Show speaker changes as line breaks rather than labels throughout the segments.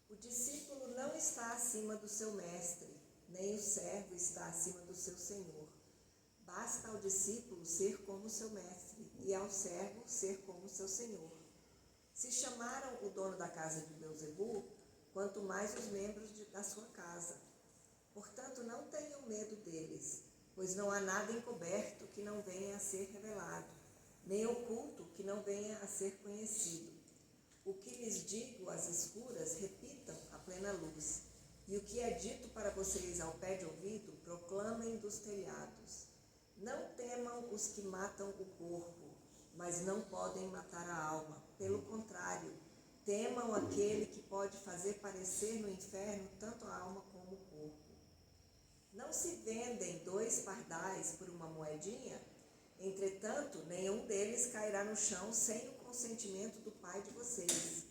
O discípulo não está acima do seu mestre, nem o servo está acima do seu senhor. Basta ao discípulo ser como seu mestre e ao servo ser como seu senhor. Se chamaram o dono da casa de Beelzebu, quanto mais os membros da sua casa. Portanto, não tenham medo deles, pois não há nada encoberto que não venha a ser revelado, nem oculto que não venha a ser conhecido. O que lhes digo às escuras, repitam à plena luz. E o que é dito para vocês ao pé de ouvido, proclamem dos telhados. Não temam os que matam o corpo, mas não podem matar a alma. Pelo contrário, temam aquele que pode fazer parecer no inferno tanto a alma como o corpo. Não se vendem 2 pardais por uma moedinha? Entretanto, nenhum deles cairá no chão sem o consentimento do Pai de vocês.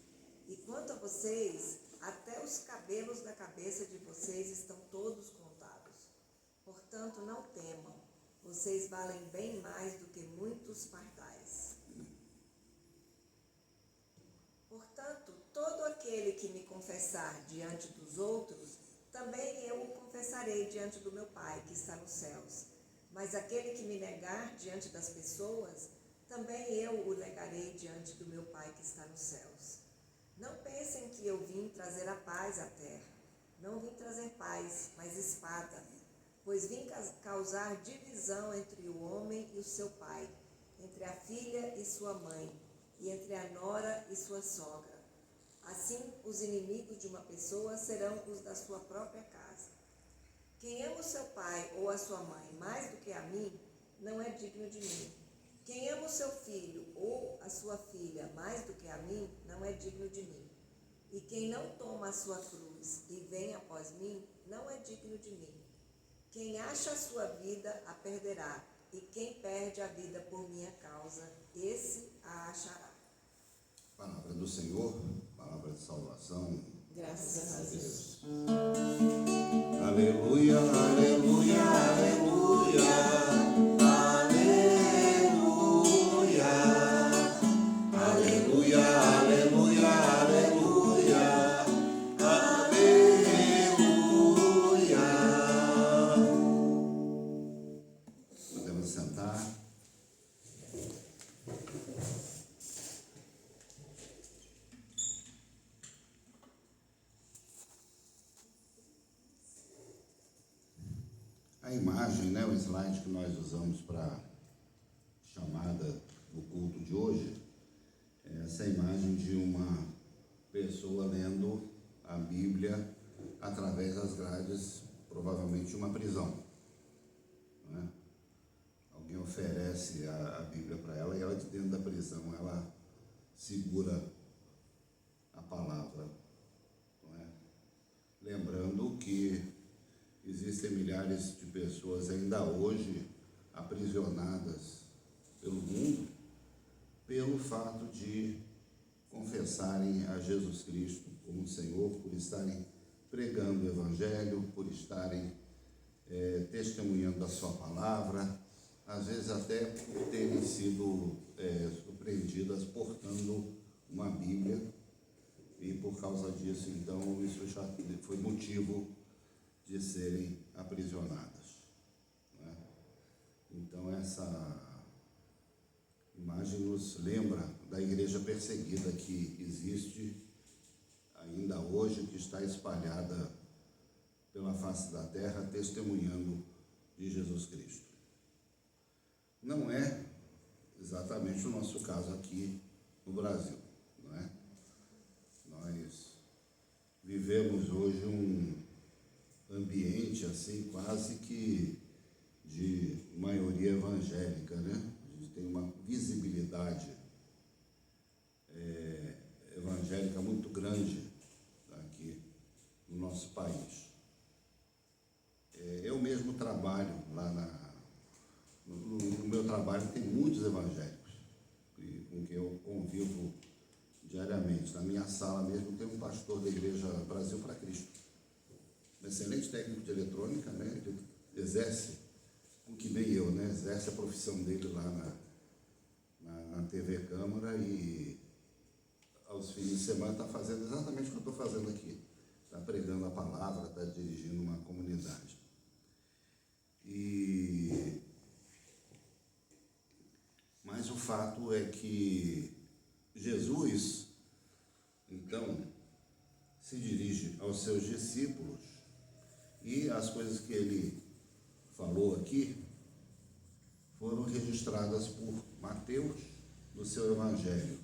E quanto a vocês, até os cabelos da cabeça de vocês estão todos contados. Portanto, não temam, vocês valem bem mais do que muitos pardais. Portanto, todo aquele que me confessar diante dos outros, também eu o confessarei diante do meu Pai que está nos céus. Mas aquele que me negar diante das pessoas, também eu o negarei diante do meu Pai que está nos céus. Não pensem que eu vim trazer a paz à terra. Não vim trazer paz, mas espada. Pois vim causar divisão entre o homem e o seu pai, entre a filha e sua mãe, e entre a nora e sua sogra. Assim, os inimigos de uma pessoa serão os da sua própria casa. Quem ama o seu pai ou a sua mãe mais do que a mim, não é digno de mim. Quem ama o seu filho ou a sua filha mais do que a mim, não é digno de mim. E quem não toma a sua cruz e vem após mim, não é digno de mim. Quem acha a sua vida, a perderá. E quem perde a vida por minha causa, esse a achará.
Palavra do Senhor, palavra de salvação.
Graças a Deus.
Aleluia, aleluia, aleluia. Aleluia. Aleluia, aleluia, aleluia. Aleluia. Podemos sentar. A imagem, o slide que nós usamos para a chamada do culto de hoje, é essa imagem de uma pessoa lendo a Bíblia através das grades, provavelmente de uma prisão. Não é? Alguém oferece a Bíblia para ela e ela, de dentro da prisão, ela segura a palavra. Não é? Lembrando que existem milhares de pessoas ainda hoje aprisionadas pelo mundo pelo fato de confessarem a Jesus Cristo como Senhor, por estarem pregando o Evangelho, por estarem testemunhando a sua palavra, às vezes até por terem sido surpreendidas portando uma Bíblia, e por causa disso, então, isso já foi motivo de serem aprisionadas. Não é? Então, essa imagem nos lembra da igreja perseguida que existe ainda hoje, que está espalhada pela face da terra, testemunhando de Jesus Cristo. Não é exatamente o nosso caso aqui no Brasil, não é? Nós vivemos hoje um ambiente assim quase que de maioria evangélica, né? A gente tem uma visibilidade evangélica muito grande aqui no nosso país. Eu mesmo trabalho lá no meu trabalho tem muitos evangélicos com quem eu convivo diariamente. Na minha sala mesmo tem um pastor da Igreja Brasil para Cristo, um excelente técnico de eletrônica, né? Ele exerce, que nem eu, né? Exerce a profissão dele lá na TV Câmara, e aos fins de semana está fazendo exatamente o que eu estou fazendo aqui. Está pregando a palavra, está dirigindo uma comunidade. Mas o fato é que Jesus, então, se dirige aos seus discípulos e as coisas que ele falou aqui foram registradas por Mateus no seu Evangelho.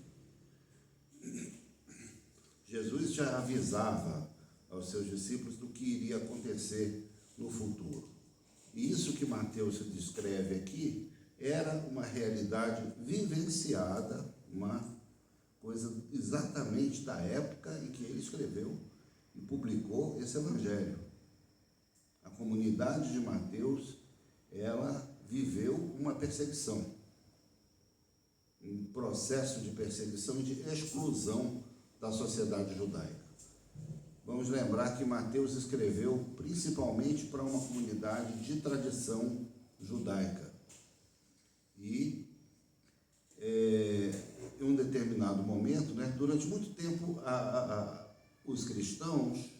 Jesus já avisava aos seus discípulos do que iria acontecer no futuro. E isso que Mateus descreve aqui era uma realidade vivenciada, uma coisa exatamente da época em que ele escreveu e publicou esse Evangelho. A comunidade de Mateus, ela viveu uma perseguição, um processo de perseguição e de exclusão da sociedade judaica. Vamos lembrar que Mateus escreveu principalmente para uma comunidade de tradição judaica. E em um determinado momento, durante muito tempo, os cristãos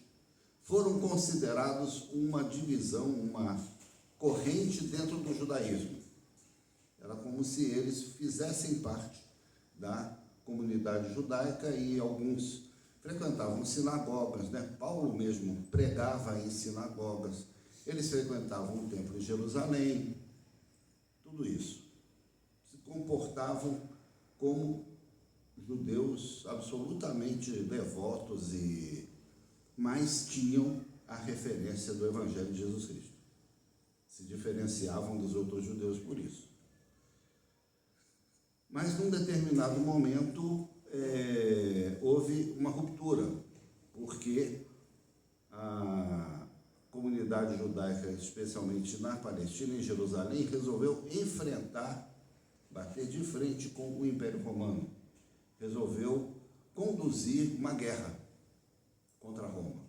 foram considerados uma divisão, uma corrente dentro do judaísmo. Era como se eles fizessem parte da comunidade judaica e alguns frequentavam sinagogas, Paulo mesmo pregava em sinagogas, eles frequentavam o templo em Jerusalém, tudo isso. Se comportavam como judeus absolutamente devotos, mas tinham a referência do Evangelho de Jesus Cristo. Se diferenciavam dos outros judeus por isso. Mas, num determinado momento, houve uma ruptura, porque a comunidade judaica, especialmente na Palestina, em Jerusalém, resolveu bater de frente com o Império Romano. Resolveu conduzir uma guerra contra Roma.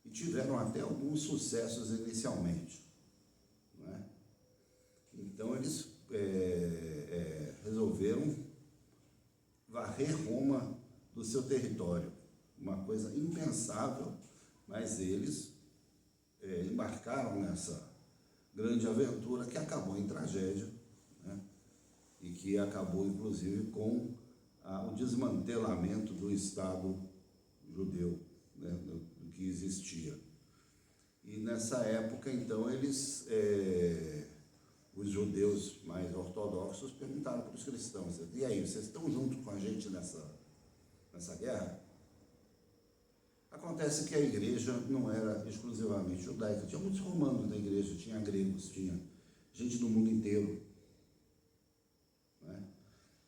E tiveram até alguns sucessos inicialmente. Então, eles resolveram varrer Roma do seu território. Uma coisa impensável, mas eles embarcaram nessa grande aventura que acabou em tragédia, e que acabou, inclusive, com o desmantelamento do Estado judeu, do que existia. E nessa época, então, os judeus mais ortodoxos perguntaram para os cristãos: e aí, vocês estão junto com a gente nessa guerra? Acontece que a igreja não era exclusivamente judaica, tinha muitos romanos na igreja, tinha gregos, tinha gente do mundo inteiro.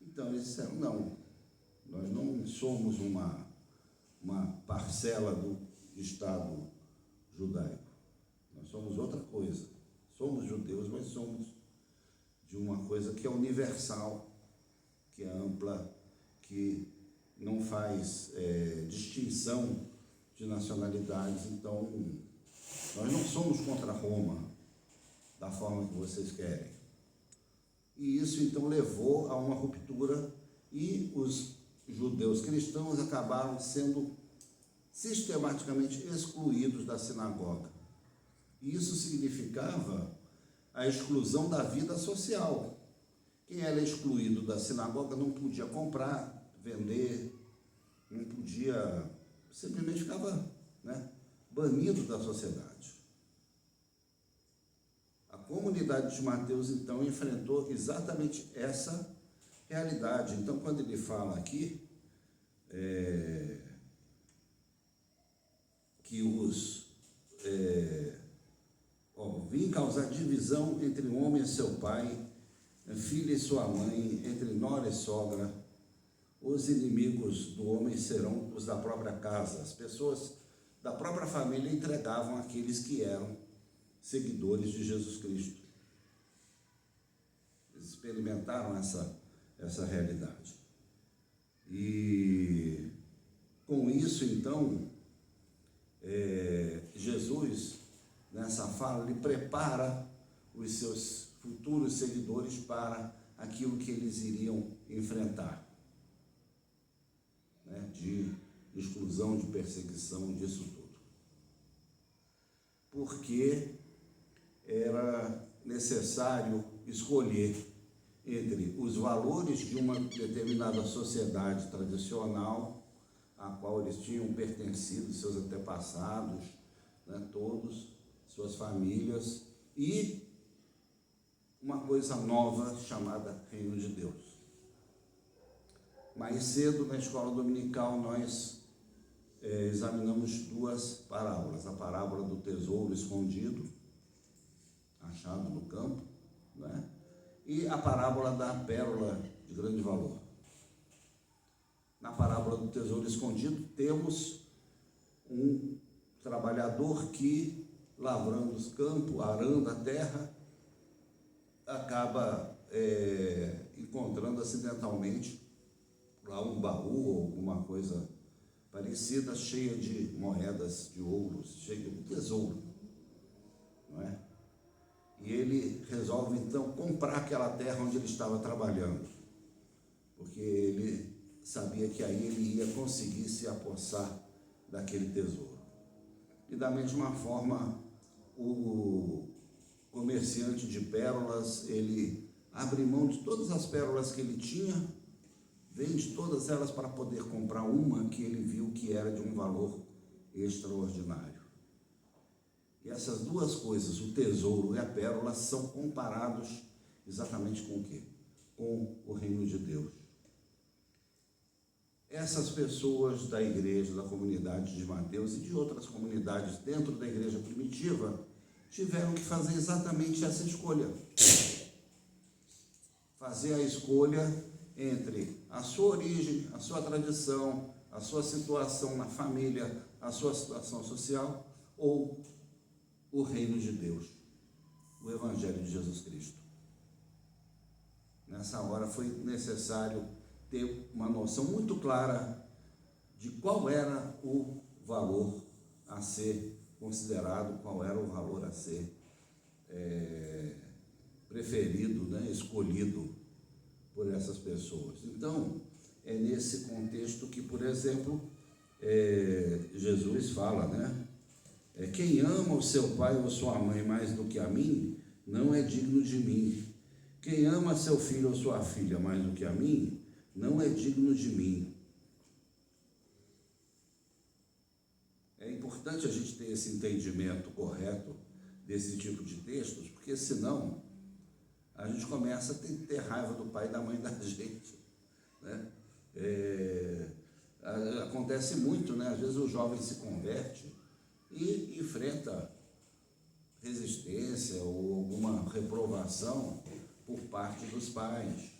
Então eles disseram: não, nós não somos uma parcela do Estado judaico, nós somos outra coisa. Somos judeus, mas somos de uma coisa que é universal, que é ampla, que não faz distinção de nacionalidades. Então, nós não somos contra Roma da forma que vocês querem. E isso, então, levou a uma ruptura e os judeus cristãos acabaram sendo sistematicamente excluídos da sinagoga. Isso significava a exclusão da vida social. Quem era excluído da sinagoga não podia comprar, vender, não podia, simplesmente ficava banido da sociedade. A comunidade de Mateus, então, enfrentou exatamente essa realidade. Então, quando ele fala aqui que vim causar divisão entre o homem e seu pai, filho e sua mãe, entre nora e sogra. Os inimigos do homem serão os da própria casa. As pessoas da própria família entregavam aqueles que eram seguidores de Jesus Cristo. Eles experimentaram essa realidade. E com isso, então, Jesus, nessa fala, ele prepara os seus futuros seguidores para aquilo que eles iriam enfrentar. de exclusão, de perseguição, disso tudo. Porque era necessário escolher entre os valores de uma determinada sociedade tradicional, a qual eles tinham pertencido, seus antepassados, né, todos, suas famílias, e uma coisa nova chamada Reino de Deus. Mais cedo, na escola dominical, nós examinamos duas parábolas. A parábola do tesouro escondido, achado no campo, né? E a parábola da pérola de grande valor. Na parábola do tesouro escondido, temos um trabalhador que, lavrando os campos, arando a terra, acaba encontrando acidentalmente lá um baú ou alguma coisa parecida, cheia de moedas de ouro, cheia de tesouro, não é? E ele resolve então comprar aquela terra onde ele estava trabalhando, porque ele sabia que aí ele ia conseguir se apossar daquele tesouro. E da mesma forma, o comerciante de pérolas, ele abre mão de todas as pérolas que ele tinha, vende todas elas para poder comprar uma que ele viu que era de um valor extraordinário. E essas duas coisas, o tesouro e a pérola, são comparados exatamente com o quê? Com o reino de Deus. Essas pessoas da igreja, da comunidade de Mateus e de outras comunidades dentro da igreja primitiva, tiveram que fazer exatamente essa escolha. Fazer a escolha entre a sua origem, a sua tradição, a sua situação na família, a sua situação social, ou o reino de Deus, o Evangelho de Jesus Cristo. Nessa hora foi necessário ter uma noção muito clara de qual era o valor a ser considerado, qual era o valor a ser preferido, né, escolhido por essas pessoas. Então, é nesse contexto que, por exemplo, Jesus fala, né? Quem ama o seu pai ou sua mãe mais do que a mim, não é digno de mim. Quem ama seu filho ou sua filha mais do que a mim, não é digno de mim. É importante a gente ter esse entendimento correto desse tipo de textos, porque senão a gente começa a ter raiva do pai e da mãe da gente, né? Acontece muito, né? Às vezes o jovem se converte e enfrenta resistência ou alguma reprovação por parte dos pais.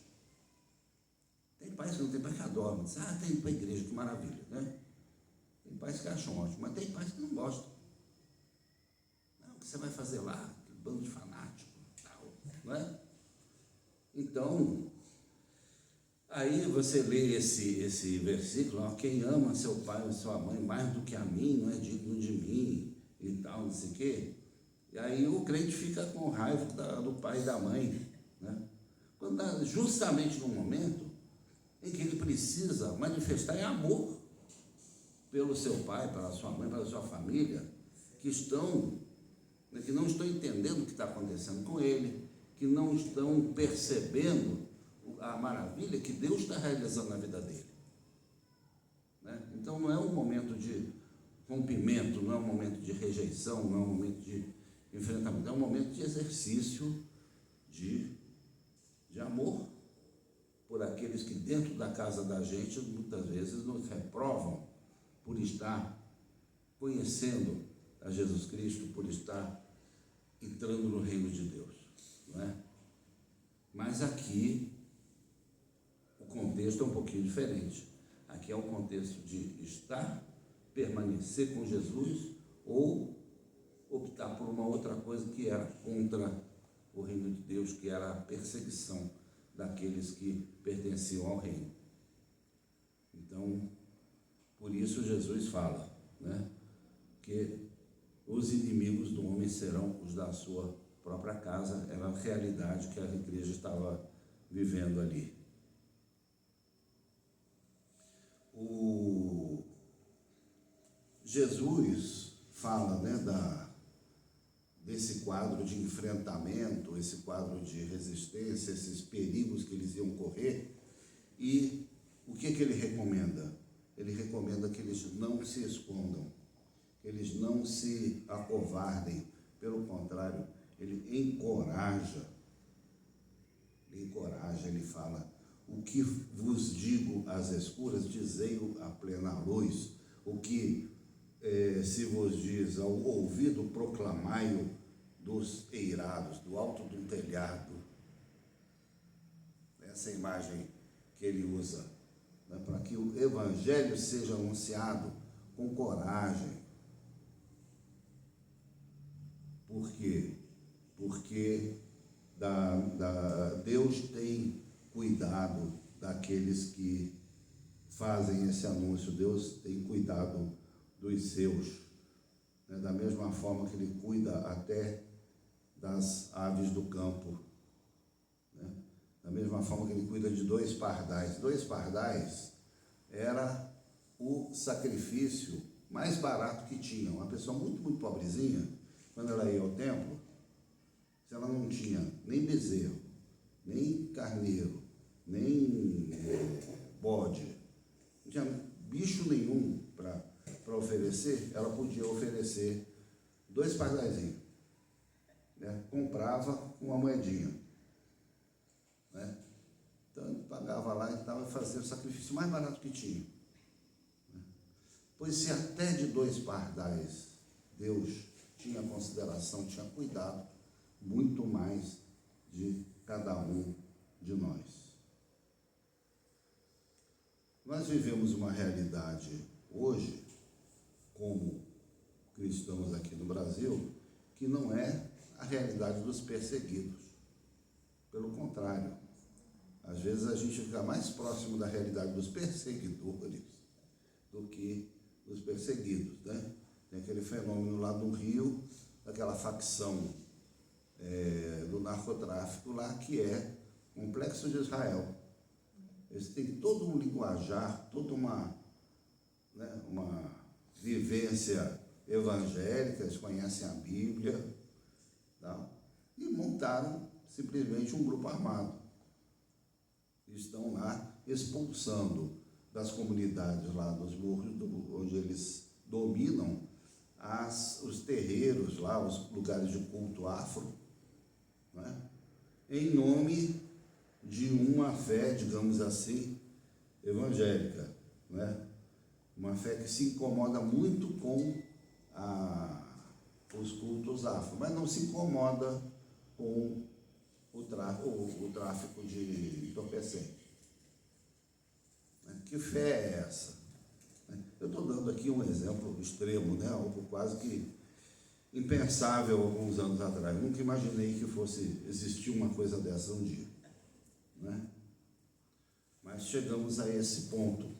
Tem pais que não tem pais que adoram, diz, tem que ir para a igreja, que maravilha, né? Tem pais que acham ótimo, mas tem pais que não gostam. Não, o que você vai fazer lá? Aquele bando de fanático, tal, não é? Então, aí você lê esse versículo, ó, quem ama seu pai ou sua mãe mais do que a mim, não é digno de mim, e tal, não sei o quê. E aí o crente fica com raiva do pai e da mãe, né? Quando justamente no momento em que ele precisa manifestar amor pelo seu pai, pela sua mãe, pela sua família, que não estão entendendo o que está acontecendo com ele, que não estão percebendo a maravilha que Deus está realizando na vida dele, né? Então não é um momento de rompimento, não é um momento de rejeição, não é um momento de enfrentamento, é um momento de exercício de amor por aqueles que dentro da casa da gente muitas vezes nos reprovam por estar conhecendo a Jesus Cristo, por estar entrando no reino de Deus, não é? Mas aqui o contexto é um pouquinho diferente. Aqui é um contexto de estar, permanecer com Jesus ou optar por uma outra coisa que era contra o reino de Deus, que era a perseguição daqueles que pertenciam ao reino. Então, por isso Jesus fala, né, que os inimigos do homem serão os da sua própria casa. Era a realidade que a igreja estava vivendo ali. O Jesus fala, né, desse quadro de enfrentamento, esse quadro de resistência, esses perigos que eles iam correr, e o que ele recomenda? Ele recomenda que eles não se escondam, que eles não se acovardem, pelo contrário, ele encoraja, ele fala: o que vos digo às escuras, dizei-o à plena luz, o que se vos diz ao ouvido, proclamai-o dos eirados, do alto do telhado. Essa imagem que ele usa, né, para que o evangelho seja anunciado com coragem. Por quê? Porque Deus tem cuidado daqueles que fazem esse anúncio. Deus tem cuidado dos seus, né? Da mesma forma que ele cuida até das aves do campo, né? Da mesma forma que ele cuida de 2 pardais. 2 pardais era o sacrifício mais barato que tinha. Uma pessoa muito, muito pobrezinha, quando ela ia ao templo, se ela não tinha nem bezerro, nem carneiro, nem bode, não tinha bicho nenhum para oferecer, ela podia oferecer 2 pardaizinhos, né? Comprava com uma moedinha, né? Então pagava lá e tal, e fazia o sacrifício mais barato que tinha, né? Pois se até de 2 pardais Deus tinha consideração, tinha cuidado, muito mais de cada um de nós. Nós vivemos uma realidade hoje, como cristãos aqui no Brasil, que não é a realidade dos perseguidos. Pelo contrário, às vezes a gente fica mais próximo da realidade dos perseguidores do que dos perseguidos, né? Tem aquele fenômeno lá do Rio, daquela facção do narcotráfico lá, que é o Complexo de Israel. Eles têm todo um linguajar, toda uma vivência evangélica, eles conhecem a Bíblia, tá? E montaram simplesmente um grupo armado. Estão lá expulsando das comunidades lá dos morros, onde eles dominam, os terreiros lá, os lugares de culto afro, né? Em nome de uma fé, digamos assim, evangélica, né? Uma fé que se incomoda muito com os cultos afro, mas não se incomoda com o tráfico de entorpecente. Que fé é essa? Eu estou dando aqui um exemplo extremo, né? Algo quase que impensável alguns anos atrás. Nunca imaginei que fosse existir uma coisa dessa um dia, né? Mas chegamos a esse ponto,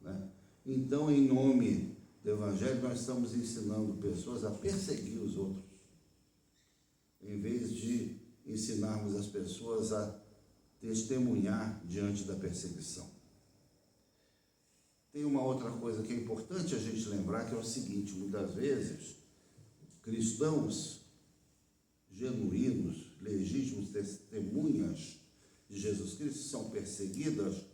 né? Então, em nome do Evangelho, nós estamos ensinando pessoas a perseguir os outros, em vez de ensinarmos as pessoas a testemunhar diante da perseguição. Tem uma outra coisa que é importante a gente lembrar, que é o seguinte: muitas vezes, cristãos genuínos, legítimos testemunhas de Jesus Cristo são perseguidas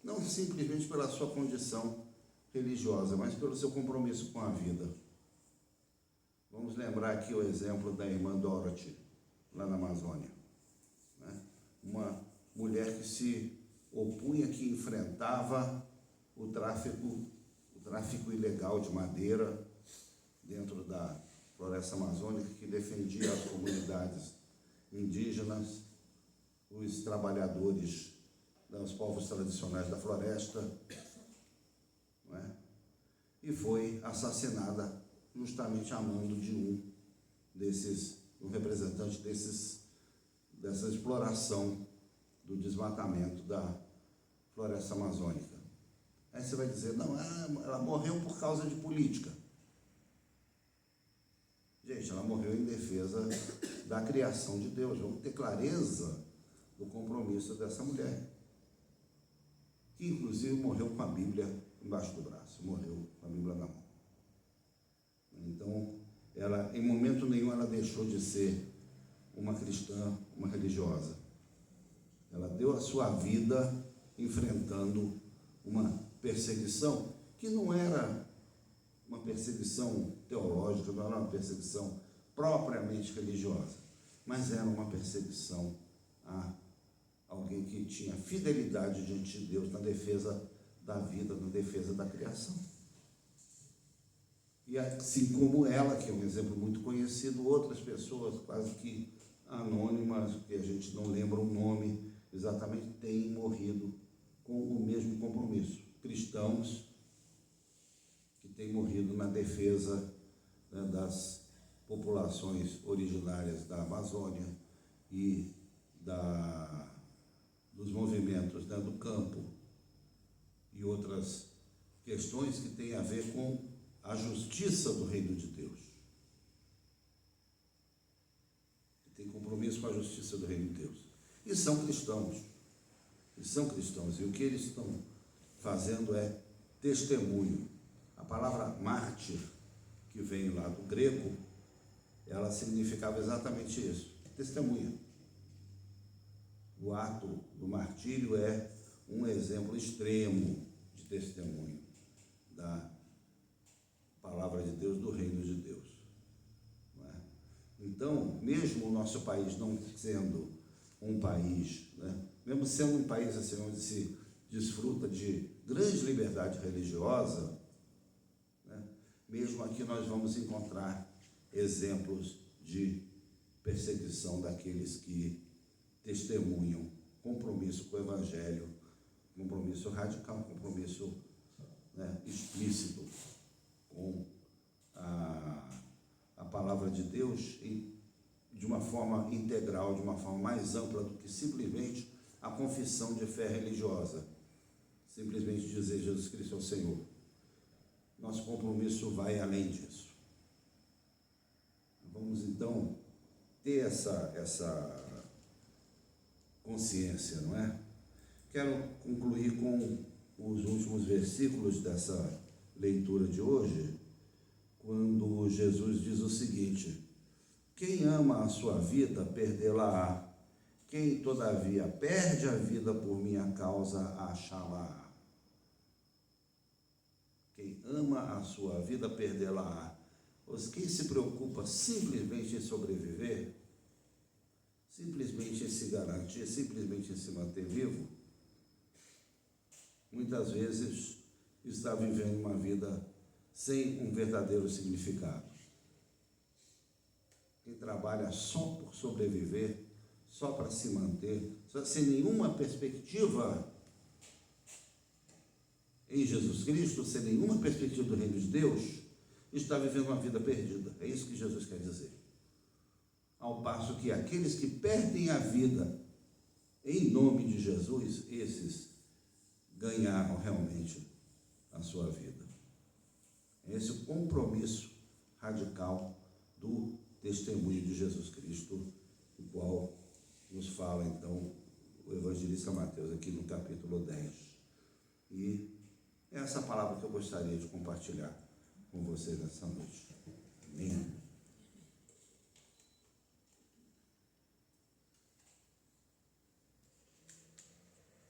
não simplesmente pela sua condição religiosa, mas pelo seu compromisso com a vida. Vamos lembrar aqui o exemplo da irmã Dorothy, lá na Amazônia, né? Uma mulher que se opunha, que enfrentava o tráfico ilegal de madeira dentro da floresta amazônica, que defendia as comunidades indígenas, os trabalhadores dos povos tradicionais da floresta, não é? E foi assassinada justamente a mando de um representante dessa exploração do desmatamento da floresta amazônica. Aí você vai dizer: não, ela morreu por causa de política. Gente, ela morreu em defesa da criação de Deus. Vamos ter clareza do compromisso dessa mulher, que inclusive morreu com a Bíblia embaixo do braço, morreu com a Bíblia na mão. ela, em momento nenhum, ela deixou de ser uma cristã, uma religiosa. Ela deu a sua vida enfrentando uma perseguição que não era uma perseguição teológica, não era uma perseguição propriamente religiosa, mas era uma perseguição a alguém que tinha fidelidade diante de Deus na defesa da vida, na defesa da criação. E assim como ela, que é um exemplo muito conhecido, outras pessoas quase que anônimas, que a gente não lembra o nome exatamente, têm morrido com o mesmo compromisso. Cristãos que têm morrido na defesa, né, das populações originárias da Amazônia e dos movimentos, né, do campo e outras questões que têm a ver com a justiça do reino de Deus. Que tem compromisso com a justiça do reino de Deus. E são cristãos. E o que eles estão fazendo é testemunho. A palavra mártir, que vem lá do grego, ela significava exatamente isso, testemunha. O ato do martírio é um exemplo extremo de testemunho da palavra de Deus, do reino de Deus. Não é? Então, mesmo o nosso país não sendo um país, né, mesmo sendo um país assim, onde se desfruta de grande liberdade religiosa, né, mesmo aqui nós vamos encontrar exemplos de perseguição daqueles que testemunham compromisso com o Evangelho, compromisso radical, compromisso, né, explícito com a palavra de Deus de uma forma integral, de uma forma mais ampla do que simplesmente a confissão de fé religiosa, simplesmente dizer Jesus Cristo é o Senhor. Nosso compromisso vai além disso. Vamos então ter essa consciência, não é? Quero concluir com os últimos versículos dessa leitura de hoje, quando Jesus diz o seguinte: quem ama a sua vida, perdê-la-á. Quem, todavia, perde a vida por minha causa, achá-la-á. Quem ama a sua vida, perdê-la-á. Quem se preocupa simplesmente em sobreviver, simplesmente em se garantir, simplesmente em se manter vivo, muitas vezes está vivendo uma vida sem um verdadeiro significado. Quem trabalha só por sobreviver, só para se manter, só sem nenhuma perspectiva em Jesus Cristo, sem nenhuma perspectiva do reino de Deus, está vivendo uma vida perdida. É isso que Jesus quer dizer. Ao passo que aqueles que perdem a vida em nome de Jesus, esses ganharam realmente a sua vida. Esse é o compromisso radical do testemunho de Jesus Cristo, o qual nos fala então o evangelista Mateus aqui no capítulo 10. E é essa palavra que eu gostaria de compartilhar com vocês nessa noite. Amém?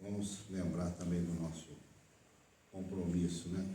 Vamos lembrar também do nosso compromisso, né,